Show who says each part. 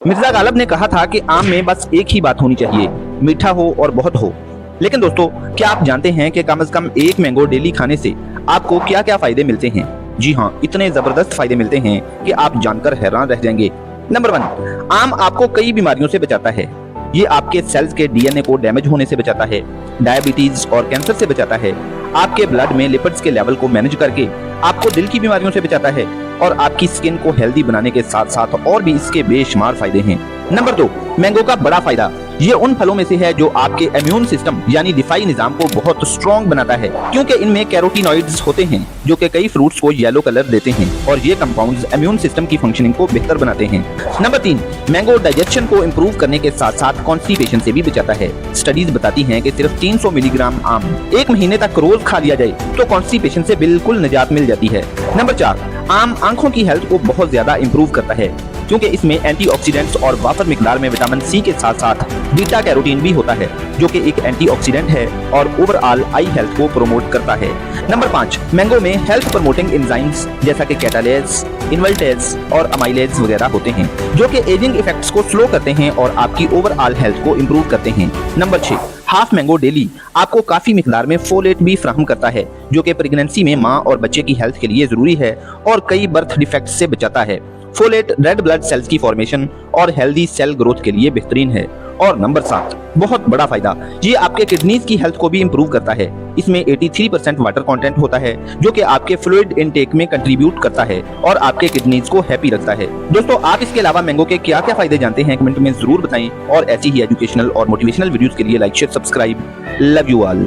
Speaker 1: मिर्जा गालिब ने कहा था कि आम में बस एक ही बात होनी चाहिए, मीठा हो और बहुत हो। लेकिन दोस्तों, क्या आप जानते हैं कि कम से कम एक मैंगो डेली खाने से आपको क्या क्या फायदे मिलते हैं? जी हाँ, इतने जबरदस्त फायदे मिलते हैं कि आप जानकर हैरान रह जाएंगे। नंबर 1, आम आपको कई बीमारियों से बचाता है। ये आपके सेल्स के डीएनए को डैमेज होने से बचाता है, डायबिटीज और कैंसर से बचाता है, आपके ब्लड में लिपिड्स के लेवल को मैनेज करके आपको दिल की बीमारियों से बचाता है और आपकी स्किन को हेल्दी बनाने के साथ साथ और भी इसके बेशुमार फायदे हैं। नंबर 2, मैंगो का बड़ा फायदा, ये उन फलों में से है जो आपके इम्यून सिस्टम यानी दिफाई निजाम को बहुत स्ट्रॉन्ग बनाता है, क्योंकि इनमें कैरोटीनॉइड्स होते हैं जो कि कई फ्रूट्स को येलो कलर देते हैं और ये कंपाउंड्स इम्यून सिस्टम की फंक्शनिंग को बेहतर बनाते हैं। नंबर 3, मैंगो डाइजेशन को इम्प्रूव करने के साथ साथ कॉन्स्टिपेशन से भी बचाता है। स्टडीज बताती हैं कि सिर्फ 300 मिलीग्राम आम 1 महीने तक रोज खा लिया जाए तो कॉन्स्टिपेशन से बिल्कुल निजात मिल जाती है। नंबर 4, आम आंखों की हेल्थ को बहुत ज्यादा इम्प्रूव करता है, क्योंकि इसमें एंटीऑक्सीडेंट्स और वाफर मिकदार में विटामिन सी के साथ साथ बीटा कैरोटीन भी होता है, जो कि एक एंटीऑक्सीडेंट है और ओवरऑल आई हेल्थ को प्रमोट करता है। नंबर 5, मैंगो में हेल्थ प्रमोटिंग एंजाइम्स जैसा कि कैटालेज, इनवल्टेज और अमाइलेज वगैरह होते हैं, जो कि एजिंग इफेक्ट्स को स्लो करते हैं और आपकी ओवरऑल हेल्थ को इम्प्रूव करते हैं। नंबर 6, हाफ मैंगो डेली आपको काफी मिकदार में फोलेट भी फ्राहम करता है, जो कि प्रेगनेंसी में माँ और बच्चे की हेल्थ के लिए जरूरी है और कई बर्थ डिफेक्ट्स से बचाता है। फोलेट रेड ब्लड सेल्स की फॉर्मेशन और हेल्दी सेल ग्रोथ के लिए बेहतरीन है। और नंबर 7, बहुत बड़ा फायदा, ये आपके किडनीज की हेल्थ को भी इम्प्रूव करता है। इसमें 83% वाटर कंटेंट होता है, जो कि आपके फ्लूइड इनटेक में कंट्रीब्यूट करता है और आपके किडनीज को हैप्पी रखता है। दोस्तों, आप इसके अलावा मैंगो के क्या क्या फायदे जानते हैं कमेंट में जरूर बताएं और ऐसी ही एजुकेशनल और मोटिवेशनल वीडियोस के लिए like share subscribe. Love you all.